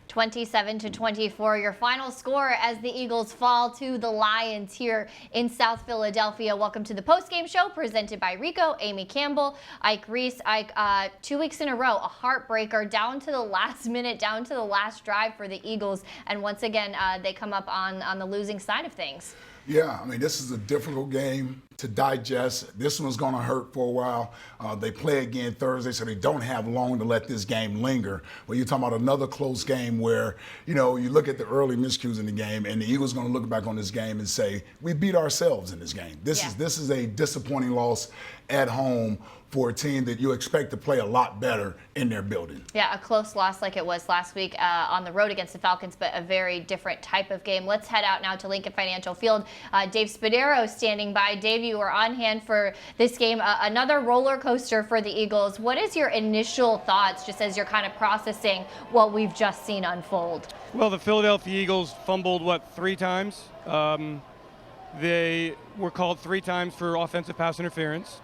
27-24, your final score as the Eagles fall to the Lions here in South Philadelphia. Welcome to the Postgame Show presented by Rico, Amy Campbell, Ike Reese. Ike, 2 weeks in a row, a heartbreaker down to the last minute, down to the last drive for the Eagles. And once again, they come up on the losing side of things. Yeah, I mean, this is a difficult game to digest. This one's going to hurt for a while. They play again Thursday, so they don't have long to let this game linger. But you're talking about another close game where, you look at the early miscues in the game, and the Eagles going to look back on this game and say, we beat ourselves in this game. This is a disappointing loss at home for a team that you expect to play a lot better in their building. Yeah, a close loss like it was last week on the road against the Falcons, but a very different type of game. Let's head out now to Lincoln Financial Field. Dave Spadaro standing by. Dave, you were on hand for this game. Another roller coaster for the Eagles. What is your initial thoughts just as you're kind of processing what we've just seen unfold? Well, the Philadelphia Eagles fumbled, 3 times? They were called 3 times for offensive pass interference.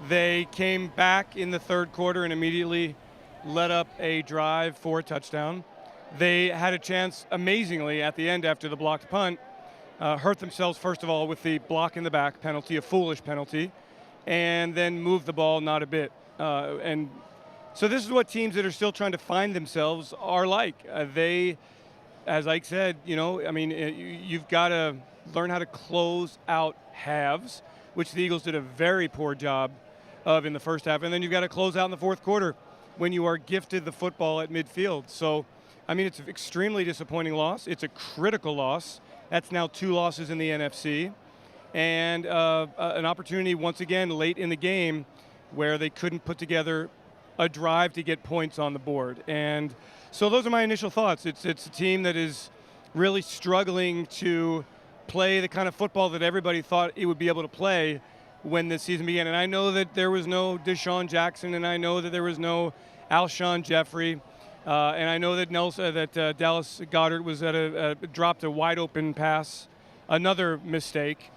They came back in the third quarter and immediately let up a drive for a touchdown. They had a chance, amazingly, at the end after the blocked punt, hurt themselves, first of all, with the block in the back penalty, a foolish penalty, and then moved the ball not a bit. And so this is what teams that are still trying to find themselves are like. They, as Ike said, you've got to learn how to close out halves, which the Eagles did a very poor job of in the first half, and then you've got to close out in the fourth quarter when you are gifted the football at midfield. So, it's an extremely disappointing loss. It's a critical loss. That's now 2 losses in the NFC, and an opportunity once again late in the game where they couldn't put together a drive to get points on the board. And so those are my initial thoughts. It's a team that is really struggling to play the kind of football that everybody thought it would be able to play when this season began. And I know that there was no Deshaun Jackson, and I know that there was no Alshon Jeffrey, and I know that Dallas Goedert was dropped a wide open pass, another mistake.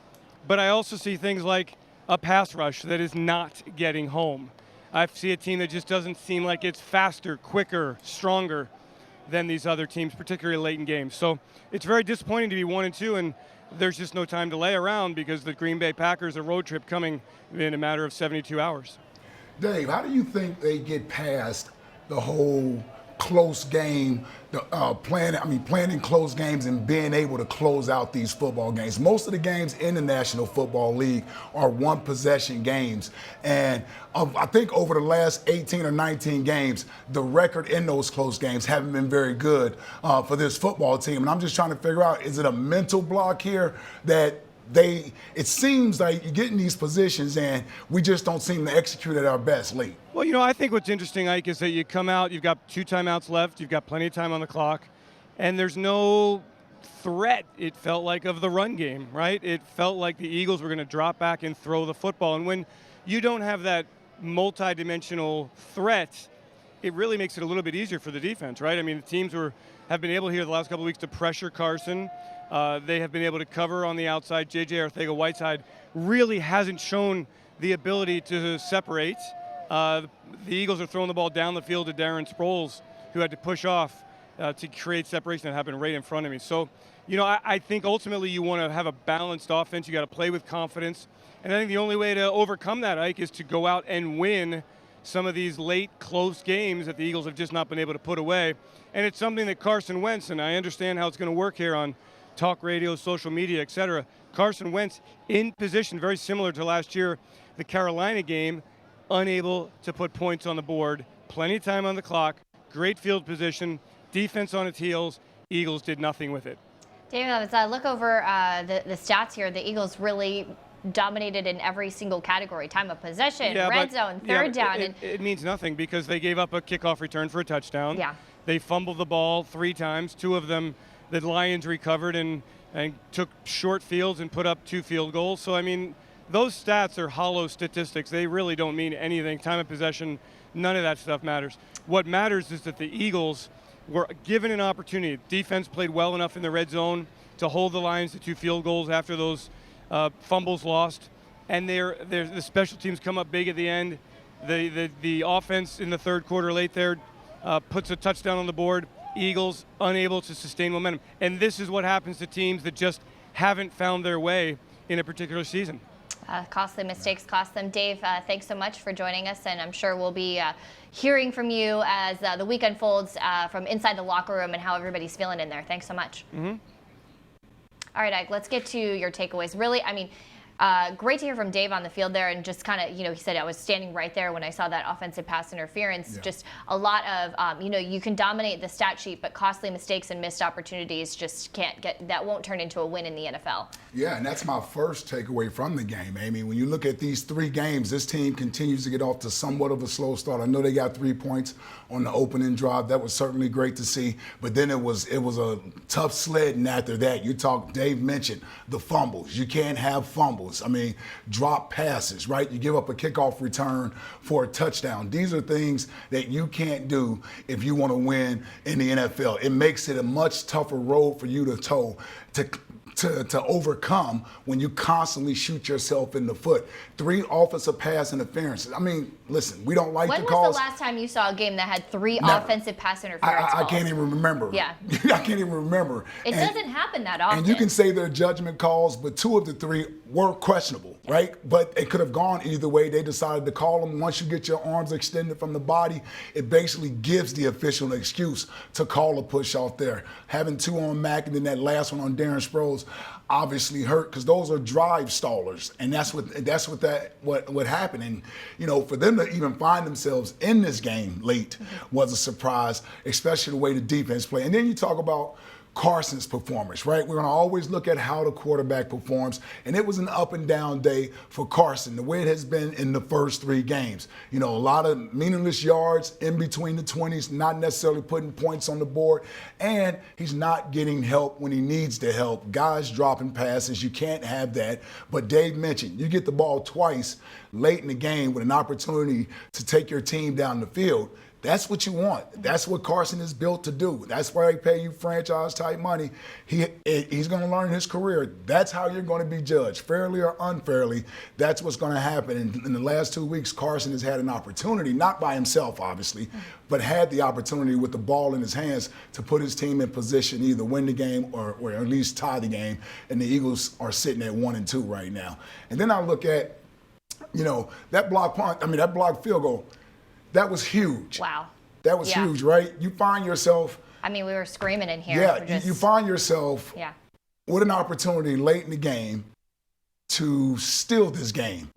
But I also see things like a pass rush that is not getting home. I see a team that just doesn't seem like it's faster, quicker, stronger than these other teams, particularly late in games. So it's very disappointing to be 1-2, and there's just no time to lay around because the Green Bay Packers, a road trip coming in a matter of 72 hours. Dave, how do you think they get past the whole close game, playing close games and being able to close out these football games? Most of the games in the National Football League are one-possession games. And I think over the last 18 or 19 games, the record in those close games haven't been very good for this football team. And I'm just trying to figure out, is it a mental block here that it seems like you get in these positions and we just don't seem to execute at our best late? Well, I think what's interesting, Ike, is that you come out, you've got 2 timeouts left, you've got plenty of time on the clock, and there's no threat, it felt like, of the run game, right? It felt like the Eagles were going to drop back and throw the football. And when you don't have that multi-dimensional threat, it really makes it a little bit easier for the defense, right? The teams have been able here the last couple of weeks to pressure Carson. They have been able to cover on the outside. J.J. Arcega-Whiteside really hasn't shown the ability to separate. The Eagles are throwing the ball down the field to Darren Sproles, who had to push off to create separation that happened right in front of me. So, I think ultimately you want to have a balanced offense. You got to play with confidence. And I think the only way to overcome that, Ike, is to go out and win some of these late, close games that the Eagles have just not been able to put away. And it's something that Carson Wentz, and I understand how it's going to work here on talk radio, social media, etc. Carson Wentz in position, very similar to last year, the Carolina game, unable to put points on the board. Plenty of time on the clock, great field position, defense on its heels. Eagles did nothing with it. David, as I look over the stats here, the Eagles really dominated in every single category. Time of possession, red zone, third down. It means nothing because they gave up a kickoff return for a touchdown. Yeah. They fumbled the ball 3 times, 2 of them the Lions recovered and took short fields and put up 2 field goals. So, those stats are hollow statistics. They really don't mean anything. Time of possession, none of that stuff matters. What matters is that the Eagles were given an opportunity. Defense played well enough in the red zone to hold the Lions to 2 field goals after those fumbles lost. And the special teams come up big at the end. The offense in the third quarter late there puts a touchdown on the board. Eagles unable to sustain momentum. And this is what happens to teams that just haven't found their way in a particular season. Costly mistakes cost them. Dave, thanks so much for joining us, and I'm sure we'll be hearing from you as the week unfolds from inside the locker room and how everybody's feeling in there. Thanks so much. Mm-hmm. All right, Ike, let's get to your takeaways. Really, I mean, great to hear from Dave on the field there, and just kind of, he said I was standing right there when I saw that offensive pass interference. Yeah. Just a lot of, you can dominate the stat sheet, but costly mistakes and missed opportunities just that won't turn into a win in the NFL. Yeah, and that's my first takeaway from the game, Amy. When you look at these 3 games, this team continues to get off to somewhat of a slow start. I know they got 3 points on the opening drive. That was certainly great to see, but then it was a tough sledding after that. Dave mentioned the fumbles. You can't have fumbles. I mean, drop passes, right? You give up a kickoff return for a touchdown. These are things that you can't do if you want to win in the NFL. It makes it a much tougher road for you to toe to overcome when you constantly shoot yourself in the foot. 3 offensive pass interferences. I mean, listen, we don't like the calls. When was the last time you saw a game that had 3 offensive pass interference calls? I can't even remember. Yeah. I can't even remember. It doesn't happen that often. And you can say they're judgment calls, but 2 of the 3 were questionable, right? But it could have gone either way. They decided to call them. Once you get your arms extended from the body, it basically gives the official an excuse to call a push off there. Having 2 on Mack and then that last one on Darren Sproles obviously hurt, because those are drive stallers, and that's what happened. And for them to even find themselves in this game late was a surprise, especially the way the defense played. And then you talk about Carson's performance, right? We're going to always look at how the quarterback performs, and it was an up and down day for Carson, the way it has been in the first 3 games. A lot of meaningless yards in between the 20s, not necessarily putting points on the board, and he's not getting help when he needs the help. Guys dropping passes, you can't have that. But Dave mentioned, you get the ball twice late in the game with an opportunity to take your team down the field. That's what you want. That's what Carson is built to do. That's why they pay you franchise-type money. He's going to learn his career. That's how you're going to be judged, fairly or unfairly. That's what's going to happen. And in the last 2 weeks, Carson has had an opportunity, not by himself, obviously, but had the opportunity with the ball in his hands to put his team in position, either win the game or at least tie the game. And the Eagles are sitting at 1-2 right now. And then I look at, that block field goal. That was huge. Wow. That was huge, right? You find yourself. I mean, we were screaming in here. Yeah, you find yourself with an opportunity late in the game to steal this game.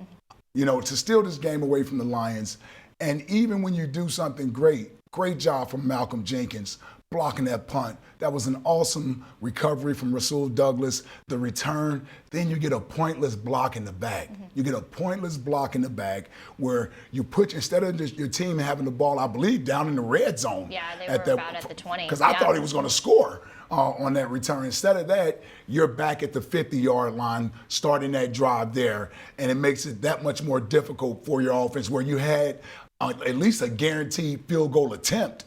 To steal this game away from the Lions. And even when you do something great job from Malcolm Jenkins blocking that punt. That was an awesome recovery from Rasul Douglas. The return, then you get a pointless block in the back. You get a pointless block in the back where you put, instead of just your team having the ball, I believe, down in the red zone. Yeah, they were about at the 20. Because I thought he was going to score on that return. Instead of that, you're back at the 50-yard line, starting that drive there, and it makes it that much more difficult for your offense, where you had at least a guaranteed field goal attempt.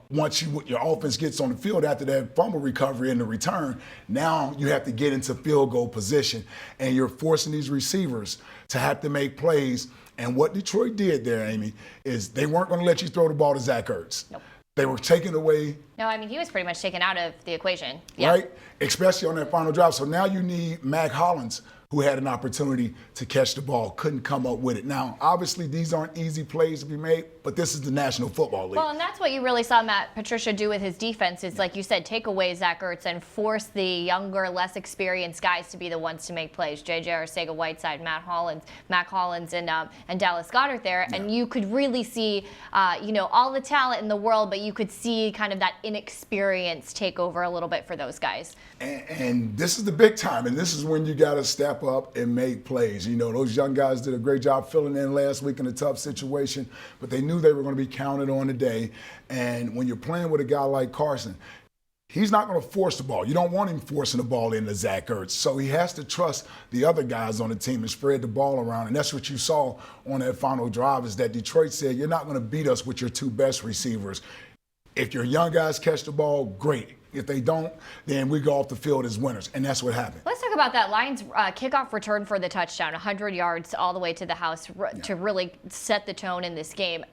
Once your offense gets on the field after that fumble recovery and the return, now you have to get into field goal position, and you're forcing these receivers to have to make plays. And what Detroit did there, Amy, is they weren't going to let you throw the ball to Zach Ertz. Nope. They were taking away. No, I mean, he was pretty much taken out of the equation. Right? Especially on that final drive. So now you need Mac Hollins, who had an opportunity to catch the ball, couldn't come up with it. Now, obviously, these aren't easy plays to be made, but this is the National Football League. Well, and that's what you really saw Matt Patricia do with his defense is, like you said, take away Zach Ertz and force the younger, less experienced guys to be the ones to make plays. J.J. Arcega-Whiteside, Mac Hollins, and Dallas Goedert there. Yeah. And you could really see, all the talent in the world, but you could see kind of that inexperience take over a little bit for those guys. And this is the big time, and this is when you got to step up and make plays. Those young guys did a great job filling in last week in a tough situation, but they knew they were going to be counted on today. And when you're playing with a guy like Carson, he's not going to force the ball. You don't want him forcing the ball into Zach Ertz. So he has to trust the other guys on the team and spread the ball around. And that's what you saw on that final drive, is that Detroit said, you're not going to beat us with your two best receivers. If your young guys catch the ball, great. If they don't, then we go off the field as winners, and that's what happened. Let's talk about that Lions kickoff return for the touchdown, 100 yards all the way to the house to really set the tone in this game.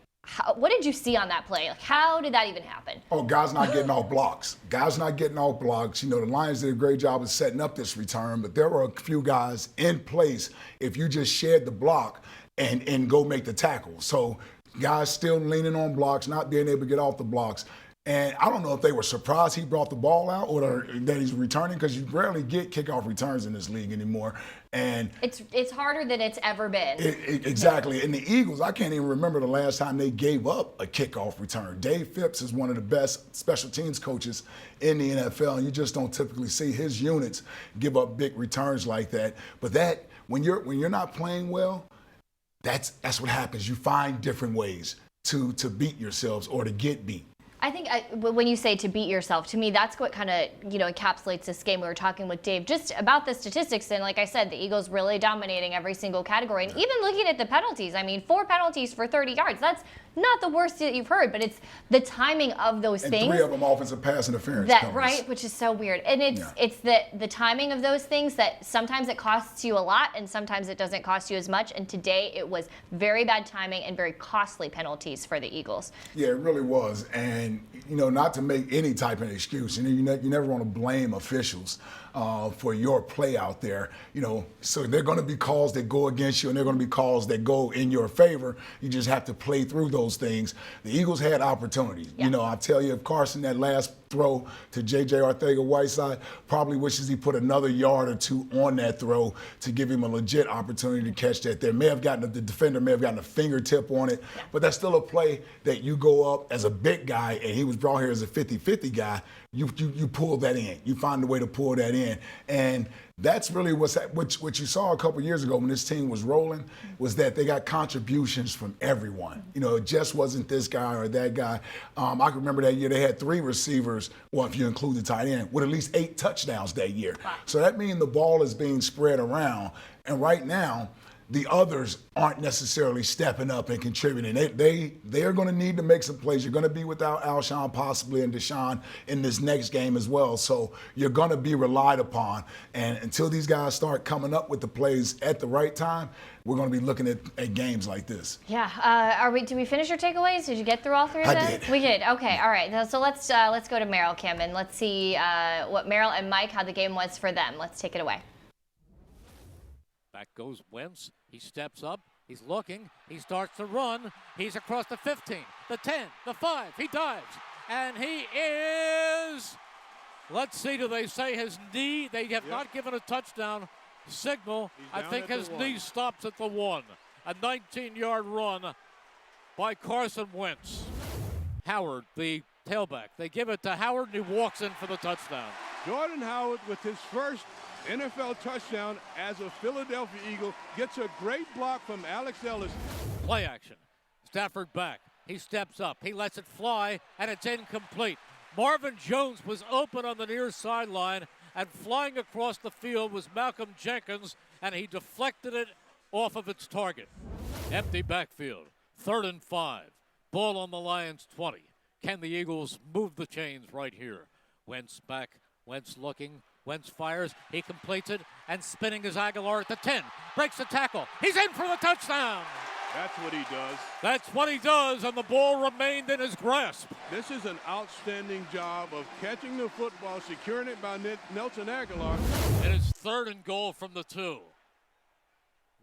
What did you see on that play? Like, how did that even happen? Oh, guys not getting off blocks. Guys not getting off blocks. You know, the Lions did a great job of setting up this return, but there were a few guys in place if you just shed the block and go make the tackle. So guys still leaning on blocks, not being able to get off the blocks. And I don't know if they were surprised he brought the ball out or that he's returning, because you rarely get kickoff returns in this league anymore. And it's harder than it's ever been. Exactly. And the Eagles, I can't even remember the last time they gave up a kickoff return. Dave Phipps is one of the best special teams coaches in the NFL, and you just don't typically see his units give up big returns like that. But that, when you're not playing well, that's what happens. You find different ways to beat yourselves or to get beat. I think when you say to beat yourself, to me, that's what kind of, encapsulates this game. We were talking with Dave just about the statistics. And like I said, the Eagles really dominating every single category. And even looking at the penalties, 4 penalties for 30 yards. That's not the worst that you've heard, but it's the timing of those things. 3 of them offensive pass interference. Right, which is so weird. And it's the timing of those things that sometimes it costs you a lot and sometimes it doesn't cost you as much. And today it was very bad timing and very costly penalties for the Eagles. Yeah, it really was. And, not to make any type of excuse, you never want to blame officials for your play out there. So there are going to be calls that go against you and there are going to be calls that go in your favor. You just have to play through those things. The Eagles had opportunities. Yeah. I tell you, if Carson, that last throw to J.J. Arcega-Whiteside, probably wishes he put another yard or 2 on that throw to give him a legit opportunity to catch that there. The defender may have gotten a fingertip on it, but that's still a play that you go up as a big guy, and he was brought here as a 50-50 guy. You pull that in. You find a way to pull that in. And that's really what you saw a couple years ago when this team was rolling, was that they got contributions from everyone. It just wasn't this guy or that guy. I can remember that year they had 3 receivers, well, if you include the tight end, with at least 8 touchdowns that year. Wow. So that means the ball is being spread around. And right now, the others aren't necessarily stepping up and contributing. They are going to need to make some plays. You're going to be without Alshon possibly and Deshaun in this next game as well. So you're going to be relied upon. And until these guys start coming up with the plays at the right time, we're going to be looking at games like this. Yeah. Did we finish your takeaways? Did you get through all 3 of them? I did. We did. Okay. All right. So let's go to Merrill, Kim, and let's see what Merrill and Mike, how the game was for them. Let's take it away. Back goes Wentz. He steps up. He's looking. He starts to run. He's across the 15, the 10, the 5. He dives. And he is, let's see, do they say his knee? They have not given a touchdown signal. I think his knee stops at the 1. A 19-yard run by Carson Wentz. Howard, the tailback. They give it to Howard, and he walks in for the touchdown. Jordan Howard, with his first NFL touchdown as a Philadelphia Eagle, gets a great block from Alex Ellis. Play action. Stafford back. He steps up. He lets it fly, and it's incomplete. Marvin Jones was open on the near sideline, and flying across the field was Malcolm Jenkins, and he deflected it off of its target. Empty backfield. 3rd and 5. Ball on the Lions' 20. Can the Eagles move the chains right here? Wentz back. Wentz looking. Wentz fires. He completes it, and spinning is Aguilar at the 10. Breaks the tackle. He's in for the touchdown. That's what he does. That's what he does, and the ball remained in his grasp. This is an outstanding job of catching the football, securing it by Nelson Aguilar. It is 3rd and goal from the 2.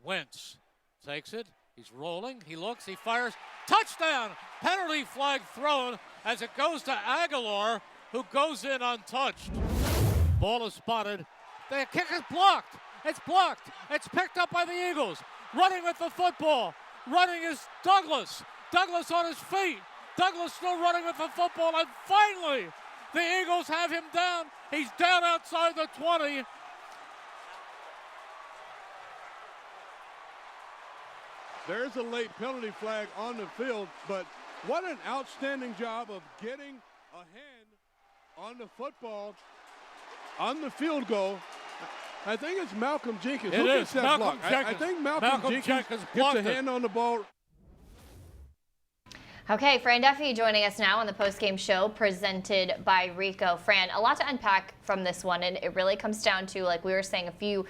Wentz takes it. He's rolling. He looks. He fires. Touchdown! Penalty flag thrown as it goes to Aguilar, who goes in untouched. Ball is spotted. The kick is blocked. It's blocked. It's picked up by the Eagles. Running with the football. Running is Douglas. Douglas on his feet. Douglas still running with the football. And finally, the Eagles have him down. He's down outside the 20. There's a late penalty flag on the field, but what an outstanding job of getting a hand on the football on the field goal. I think it's Malcolm Jenkins. Who gets that block? I think Malcolm Jenkins gets a hand on the ball. Okay, Fran Duffy joining us now on the Postgame Show presented by Rico. Fran, a lot to unpack from this one, and it really comes down to, like we were saying, a few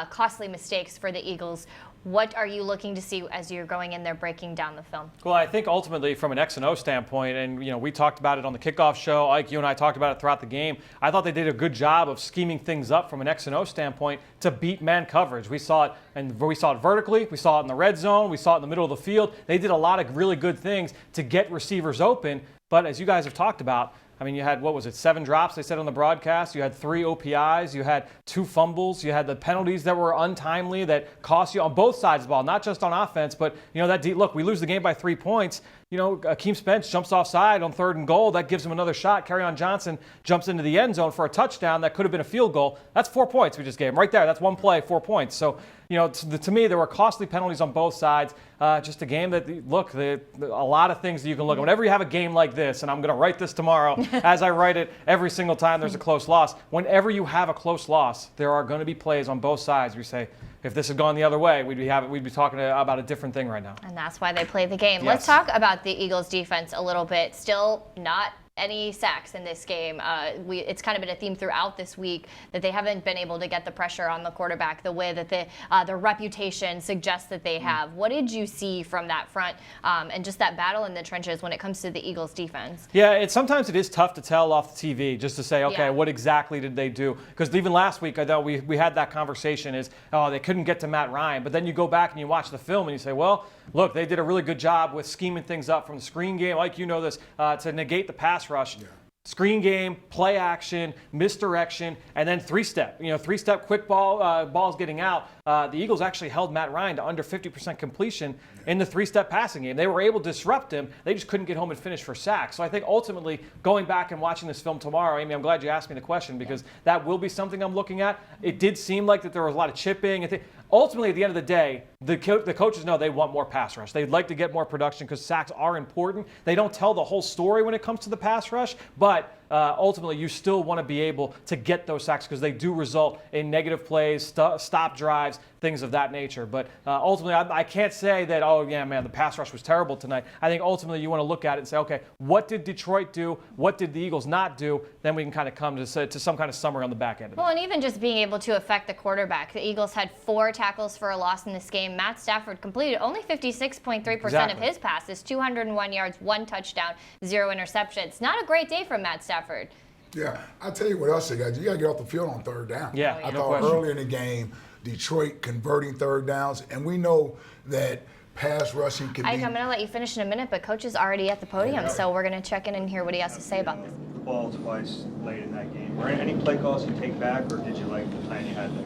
costly mistakes for the Eagles. What are you looking to see as you're going in there breaking down the film? Well, I think ultimately from an X and O standpoint, and we talked about it on the kickoff show, Ike, you and I talked about it throughout the game. I thought they did a good job of scheming things up from an X and O standpoint to beat man coverage. We saw it, and we saw it vertically, we saw it in the red zone, we saw it in the middle of the field. They did a lot of really good things to get receivers open. But as you guys have talked about, I mean, you had, 7 drops, they said on the broadcast. You had 3 OPIs. You had 2 fumbles. You had the penalties that were untimely that cost you on both sides of the ball, not just on offense. But, look, we lose the game by 3 points. Akeem Spence jumps offside on 3rd and goal. That gives him another shot. Kerryon Johnson jumps into the end zone for a touchdown. That could have been a fild goal. That's 4 points we just gave him right there. That's one play, 4 points. So, to me, there were costly penalties on both sides. Just a game that, look, a lot of things that you can look at. Whenever you have a game like this, and I'm going to write this tomorrow as I write it every single time there's a close loss. Whenever you have a close loss, there are going to be plays on both sides where you say, if this had gone the other way, we'd be talking about a different thing right now. And that's why they play the game. Yes. Let's talk about the Eagles defense a little bit. Still not any sacks in this game. It's kind of been a theme throughout this week that they haven't been able to get the pressure on the quarterback the way that their reputation suggests that they have. What did you see from that front and just that battle in the trenches when it comes to the Eagles defense? Yeah, sometimes it is tough to tell off the TV just to say, okay, what exactly did they do? Because even last week, I thought we had that conversation they couldn't get to Matt Ryan. But then you go back and you watch the film and you say, well, look, they did a really good job with scheming things up from the screen game, like this, to negate the pass rush. Yeah. Screen game, play action, misdirection, and then three-step. Three-step quick balls getting out. The Eagles actually held Matt Ryan to under 50% completion in the three-step passing game. They were able to disrupt him. They just couldn't get home and finish for sacks. So I think ultimately, going back and watching this film tomorrow, Amy, I'm glad you asked me the question because that will be something I'm looking at. It did seem like that there was a lot of chipping. Ultimately, at the end of the day, the coaches know they want more pass rush. They'd like to get more production because sacks are important. They don't tell the whole story when it comes to the pass rush, but ultimately you still want to be able to get those sacks because they do result in negative plays, stop drives, things of that nature. But ultimately, I can't say that, the pass rush was terrible tonight. I think ultimately you want to look at it and say, okay, what did Detroit do? What did the Eagles not do? Then we can kind of come to some kind of summary on the back end of it. Well, and even just being able to affect the quarterback. The Eagles had 4 tackles for a loss in this game. Matt Stafford completed only 56.3% of his passes, 201 yards, 1 touchdown, 0 interceptions. Not a great day from Matt Stafford. Yeah, I'll tell you what else you got to get off the field on 3rd down. Yeah, I thought earlier in the game, Detroit converting 3rd downs, and we know that pass rushing can be. I'm going to let you finish in a minute, but Coach is already at the podium, so we're going to check in and hear what he has to say about this. Ball twice late in that game. Were any play calls you take back, or did you like the plan you had there?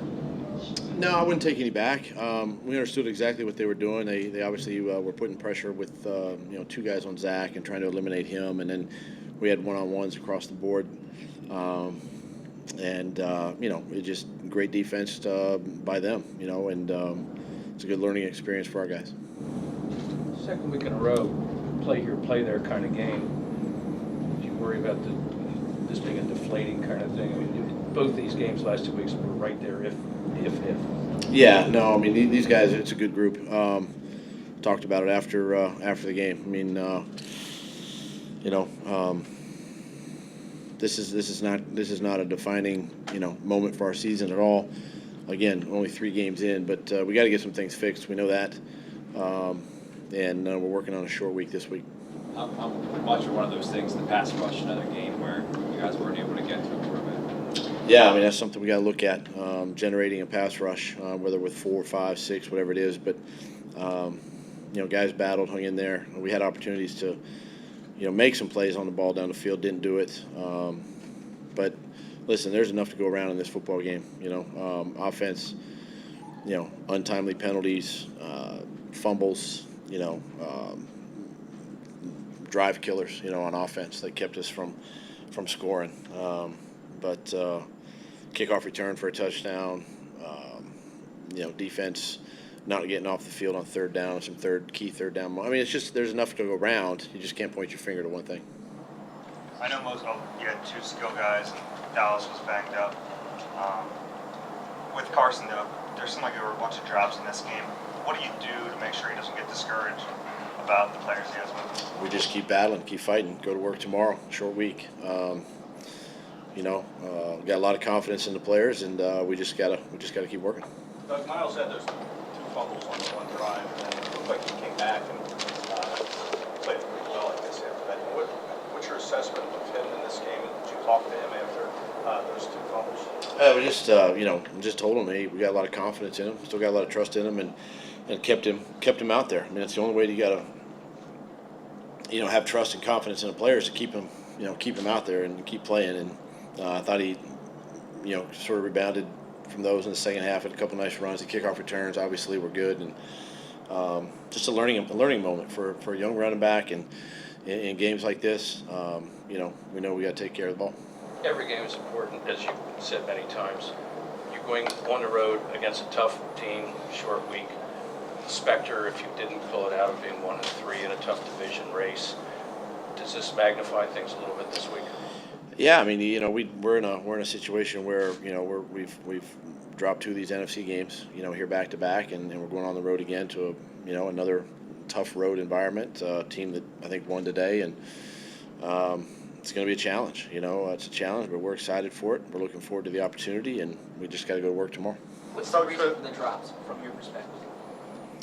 No, I wouldn't take any back. We understood exactly what they were doing. They obviously were putting pressure with 2 guys on Zach and trying to eliminate him, and then we had one-on-ones across the board. It just great defense by them, and it's a good learning experience for our guys. Second week in a row, play here, play there kind of game. Do you worry about this being a deflating kind of thing? I mean, both these games last 2 weeks were right there if. Yeah, no, I mean, these guys, it's a good group. Talked about it after the game. I mean, this is not a defining moment for our season at all. Again, only 3 games in, but we got to get some things fixed. We know that, and we're working on a short week this week. I'm watching one of those things, the pass rush, another game where you guys weren't able to get to a quarterback. Yeah, I mean, that's something we got to look at, generating a pass rush, whether with 4, 5, 6, whatever it is. But guys battled, hung in there. We had opportunities to make some plays on the ball down the field, didn't do it. But listen, there's enough to go around in this football game. Offense, untimely penalties, fumbles, drive killers, on offense that kept us from scoring. But kickoff return for a touchdown, defense not getting off the field on 3rd down, some key third down. I mean, it's just there's enough to go around. You just can't point your finger to one thing. I know you had 2 skill guys, and Dallas was banged up. With Carson, though, there seemed like there were a bunch of drops in this game. What do you do to make sure he doesn't get discouraged about the players he has with him? We just keep battling, keep fighting, go to work tomorrow, short week. Got a lot of confidence in the players, and we just gotta keep working. Doug Miles had those 2 fumbles on the one drive, and then it looked like he came back and played pretty well, I guess, after that. What's your assessment of him in this game? Did you talk to him after those two fumbles? We just, just told him, hey, we got a lot of confidence in him, still got a lot of trust in him, and kept him out there. I mean, it's the only way you got to, have trust and confidence in a player is to keep him out there and keep playing. And I thought he, sort of rebounded from those in the second half. Had a couple nice runs. The kickoff returns obviously were good, and just a learning moment for a young running back. And in games like this, we know we got to take care of the ball. Every game is important, as you've said many times. You're going on the road against a tough team, short week. Spectre, if you didn't pull it out of being 1-3 in a tough division race, does this magnify things a little bit this week? Yeah, I mean, we're in a situation where we've dropped 2 of these NFC games, here back to back, and we're going on the road again to another tough road environment. Team that I think won today, and it's going to be a challenge. It's a challenge, but we're excited for it. We're looking forward to the opportunity, and we just got to go to work tomorrow. What's the reason for the drops from your perspective?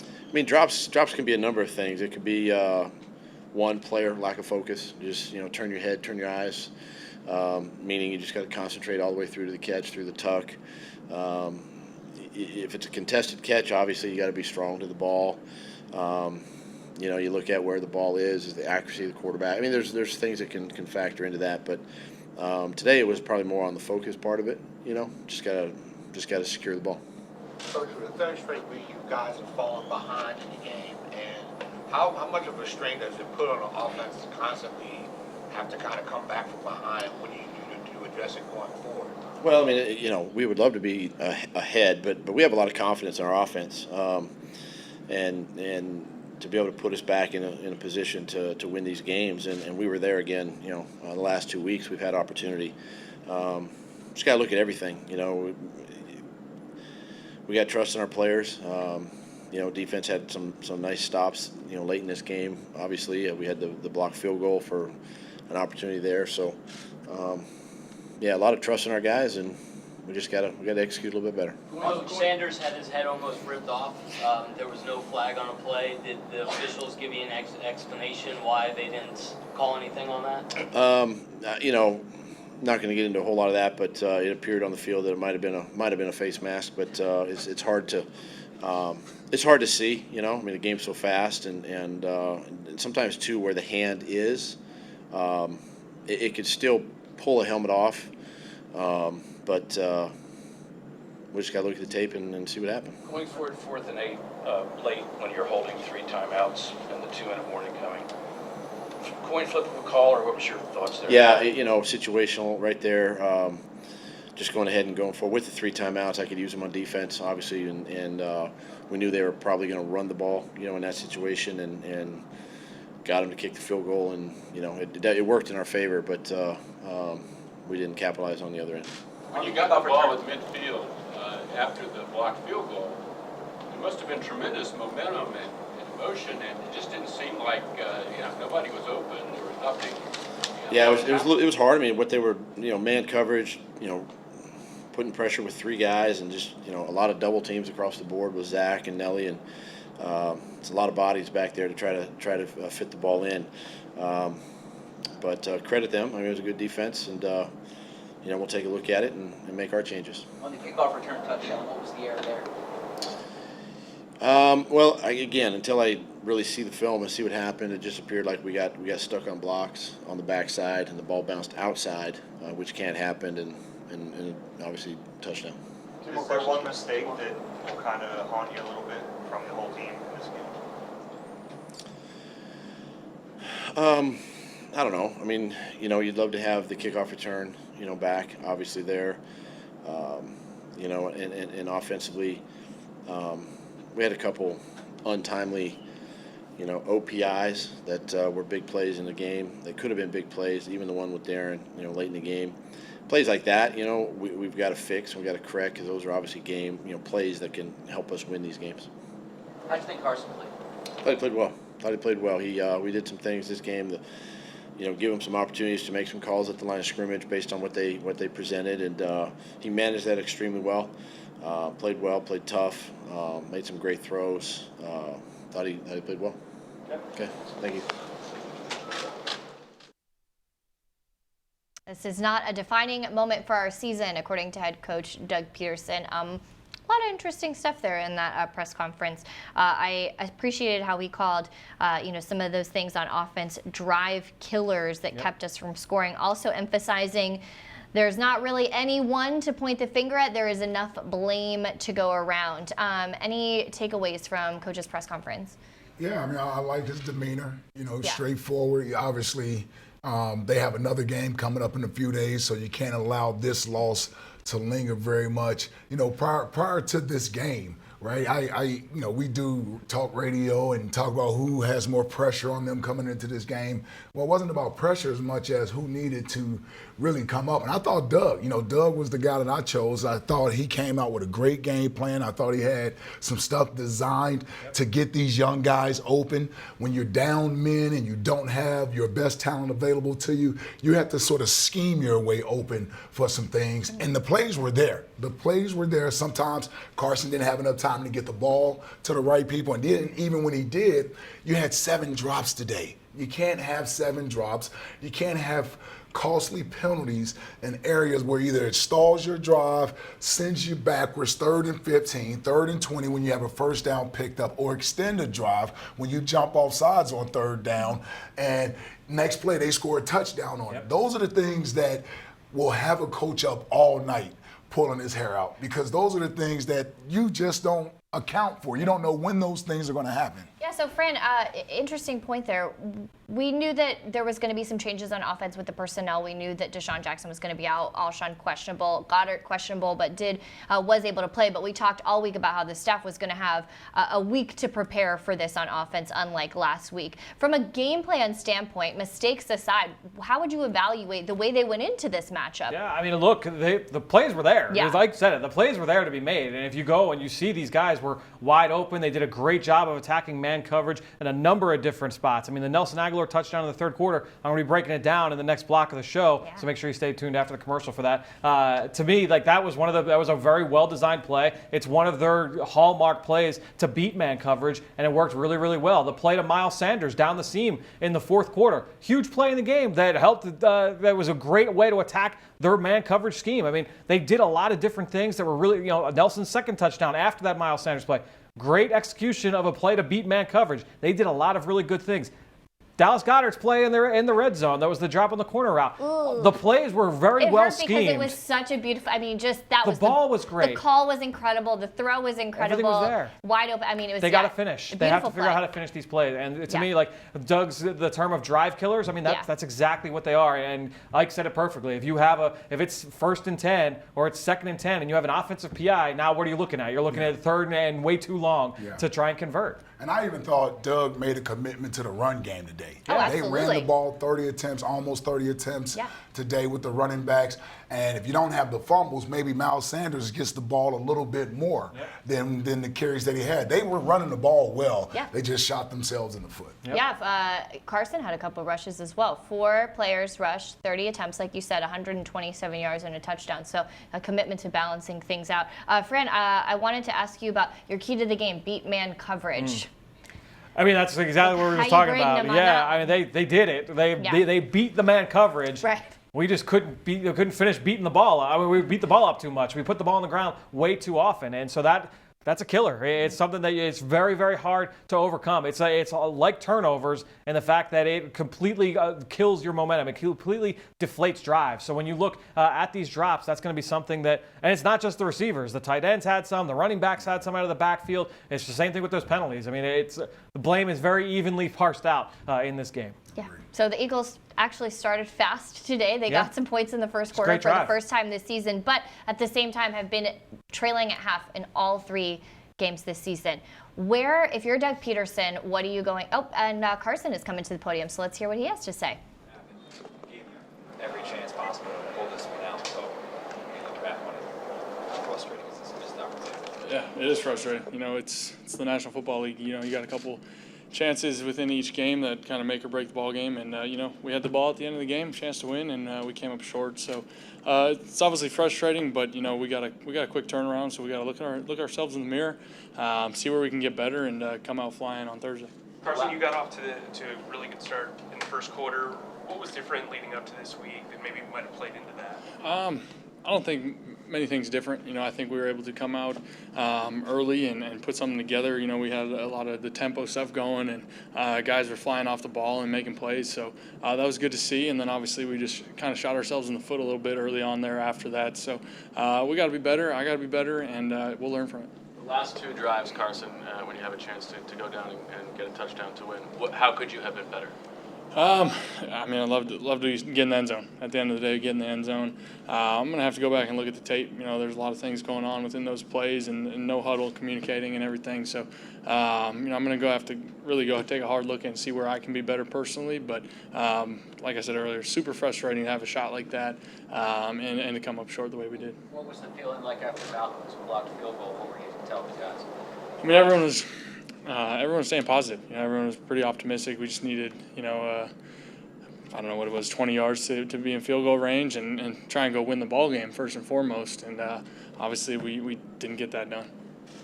I mean, drops can be a number of things. It could be one player lack of focus. Just turn your head, turn your eyes. Meaning you just got to concentrate all the way through to the catch, through the tuck. If it's a contested catch, obviously you got to be strong to the ball. You look at where the ball is the accuracy of the quarterback. I mean, there's things that can factor into that. But today it was probably more on the focus part of it. Just gotta secure the ball. Coach, for the third straight week, you guys have fallen behind in the game, and how much of a strain does it put on an offense to constantly have to kind of come back from behind? What do you do to address it going forward? Well, I mean, we would love to be ahead, but we have a lot of confidence in our offense, and to be able to put us back in a position to win these games, and we were there again. The last 2 weeks we've had opportunity. Just got to look at everything. We got trust in our players. Defense had some nice stops, late in this game. Obviously, we had the blocked field goal for an opportunity there. So, a lot of trust in our guys, and we got to execute a little bit better. Sanders had his head almost ripped off. There was no flag on a play. Did the officials give you an explanation why they didn't call anything on that? Not going to get into a whole lot of that, but it appeared on the field that it might have been a face mask, but it's hard to see. I mean, the game's so fast, and sometimes too where the hand is, it could still pull a helmet off, but we just got to look at the tape and see what happened. Going forward, 4th and 8, late when you're holding 3 timeouts and the 2-minute warning coming. Coin flip of a call, or what was your thoughts there? Yeah, situational right there. Just going ahead and going forward with the 3 timeouts. I could use them on defense, obviously, and we knew they were probably going to run the ball, in that situation, and got them to kick the field goal, and it worked in our favor, but we didn't capitalize on the other end. When you got the ball at midfield after the blocked field goal, there must have been tremendous momentum and motion, and it just didn't seem like nobody was open. There was nothing. Yeah, it was hard. I mean, what they were, man coverage, putting pressure with 3 guys, and just a lot of double teams across the board with Zach and Nelly, and it's a lot of bodies back there to try to fit the ball in. But credit them. I mean, it was a good defense, and we'll take a look at it and make our changes. On the kickoff return touchdown, what was the error there? Again, until I really see the film and see what happened, it just appeared like we got stuck on blocks on the backside, and the ball bounced outside, which can't happen, and obviously touchdown. Is there one mistake that will kind of haunt you a little bit from the whole team in this game? I don't know. I mean, you'd love to have the kickoff return, back, obviously there, and offensively. We had a couple untimely, OPIs that were big plays in the game. They could have been big plays, even the one with Darren, late in the game. Plays like that, we've got to fix, we've got to correct, because those are obviously game, plays that can help us win these games. How do you think Carson played? Thought he played well. We did some things this game that, give him some opportunities to make some calls at the line of scrimmage based on what they presented, and he managed that extremely well. Played well, played tough, made some great throws. Thought he played well. Okay, thank you. This is not a defining moment for our season, according to head coach Doug Pederson. A lot of interesting stuff there in that press conference. I appreciated how he called, some of those things on offense drive killers that kept us from scoring. Also emphasizing there's not really anyone to point the finger at. There is enough blame to go around. Any takeaways from Coach's press conference? Yeah, I mean, I like his demeanor, straightforward. Obviously, they have another game coming up in a few days, so you can't allow this loss to linger very much. Prior to this game, right? We do talk radio and talk about who has more pressure on them coming into this game. Well, it wasn't about pressure as much as who needed to really come up. And I thought Doug was the guy that I chose. I thought he came out with a great game plan. I thought he had some stuff designed to get these young guys open. When you're down men and you don't have your best talent available to you, you have to sort of scheme your way open for some things. And the plays were there. The plays were there. Sometimes Carson didn't have enough time to get the ball to the right people. And then even when he did, you had 7 drops today. You can't have 7 drops. You can't have costly penalties in areas where either it stalls your drive, sends you backwards, 3rd and 15, 3rd and 20 when you have a first down picked up, or extend a drive when you jump off sides on 3rd down, and next play they score a touchdown on it. Those are the things that will have a coach up all night pulling his hair out, because those are the things that you just don't account for. You don't know when those things are going to happen. Yeah, so Fran, interesting point there. We knew that there was going to be some changes on offense with the personnel. We knew that Deshaun Jackson was going to be out, Alshon questionable, Goddard questionable, but was able to play. But we talked all week about how the staff was going to have a week to prepare for this on offense, unlike last week. From a game plan standpoint, mistakes aside, how would you evaluate the way they went into this matchup? Yeah, I mean, look, the plays were there. Yeah. Like I said, the plays were there to be made. And if you go and you see these guys were wide open, they did a great job of attacking man coverage in a number of different spots. I mean, the Nelson Aguilar touchdown in the 3rd quarter, I'm going to be breaking it down in the next block of the show, so make sure you stay tuned after the commercial for that. To me, that was a very well-designed play. It's one of their hallmark plays to beat man coverage, and it worked really, really well. The play to Miles Sanders down the seam in the 4th quarter, huge play in the game that helped. That was a great way to attack their man coverage scheme. I mean, they did a lot of different things that were really, Nelson's 2nd touchdown after that Miles Sanders play. Great execution of a play to beat man coverage. They did a lot of really good things. Dallas Goedert's play in the red zone. That was the drop on the corner route. Ooh. The plays were very well schemed. Because it was such a beautiful. I mean, the ball was great. The call was incredible. The throw was incredible. Everything was there. Wide open. I mean, it was. They got to finish. They have to figure out how to finish these plays. And to me, like Doug's the term of drive killers. I mean, that's exactly what they are. And Ike said it perfectly. If it's 1st and 10 or it's 2nd and 10 and you have an offensive PI, now what are you looking at? You're looking at 3rd and way too long to try and convert. And I even thought Doug made a commitment to the run game today. Oh, absolutely. They ran the ball 30 attempts, almost 30 attempts today with the running backs. And if you don't have the fumbles, maybe Miles Sanders gets the ball a little bit more than the carries that he had. They were running the ball well. Yeah. They just shot themselves in the foot. Yep. Yeah, Carson had a couple rushes as well. 4 players rushed, 30 attempts, like you said, 127 yards and a touchdown. So a commitment to balancing things out. Fran, I wanted to ask you about your key to the game, beat man coverage. I mean, that's exactly what we were talking about. Yeah, I mean, they did it. They beat the man coverage. Right. We just couldn't finish beating the ball. I mean, we beat the ball up too much. We put the ball on the ground way too often, and so that's a killer. It's something that it's very, very hard to overcome. It's like turnovers, and the fact that it completely kills your momentum. It completely deflates drives. So when you look at these drops, that's going to be something that, and it's not just the receivers. The tight ends had some. The running backs had some out of the backfield. It's the same thing with those penalties. I mean, the blame is very evenly parsed out in this game. Yeah. So the Eagles actually started fast today. They got some points in the 1st quarter for the first time this season, but at the same time have been trailing at half in all 3 games this season. If you're Doug Pederson, what are you going? Oh, and Carson is coming to the podium, so let's hear what he has to say. Every chance possible to pull this one out. So you look back on it, how frustrating is this missed opportunity? Yeah, it is frustrating. It's the National Football League. You got a couple chances within each game that kind of make or break the ball game, and we had the ball at the end of the game, chance to win, and we came up short. So it's obviously frustrating, but we got a quick turnaround, so we got to look ourselves in the mirror, see where we can get better, and come out flying on Thursday. Carson, you got off to a really good start in the first quarter. What was different leading up to this week that maybe might have played into that? I don't think many things different. I think we were able to come out early and put something together. We had a lot of the tempo stuff going, and guys were flying off the ball and making plays. So that was good to see. And then obviously we just kind of shot ourselves in the foot a little bit early on there after that. So we got to be better. I got to be better, and we'll learn from it. The last 2 drives, Carson, when you have a chance to go down and get a touchdown to win, how could you have been better? I love to get in the end zone. At the end of the day, get in the end zone. I'm going to have to go back and look at the tape. There's a lot of things going on within those plays and no huddle communicating and everything. So, I'm going to have to really go take a hard look and see where I can be better personally. But like I said earlier, super frustrating to have a shot like that and to come up short the way we did. What was the feeling like after Malcolm's blocked field goal? What were you telling the guys? Everyone was staying positive. Everyone was pretty optimistic. We just needed, I don't know what it was, 20 yards to be in field goal range and try and go win the ball game first and foremost. And obviously we didn't get that done.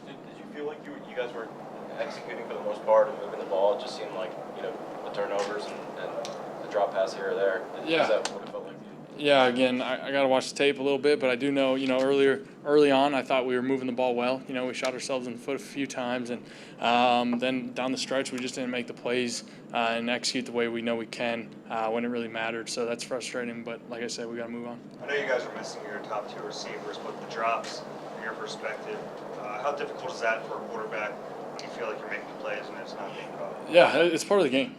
Did you feel like you guys were executing for the most part and moving the ball? It just seemed like, the turnovers and the drop pass here or there. Yeah. Is that what it felt like? Yeah, again, I got to watch the tape a little bit, but I do know, early on, I thought we were moving the ball well. We shot ourselves in the foot a few times, and then down the stretch, we just didn't make the plays and execute the way we know we can when it really mattered. So that's frustrating, but like I said, we got to move on. I know you guys are missing your top 2 receivers, but the drops, from your perspective, how difficult is that for a quarterback when you feel like you're making plays and it's not being caught? Yeah, it's part of the game.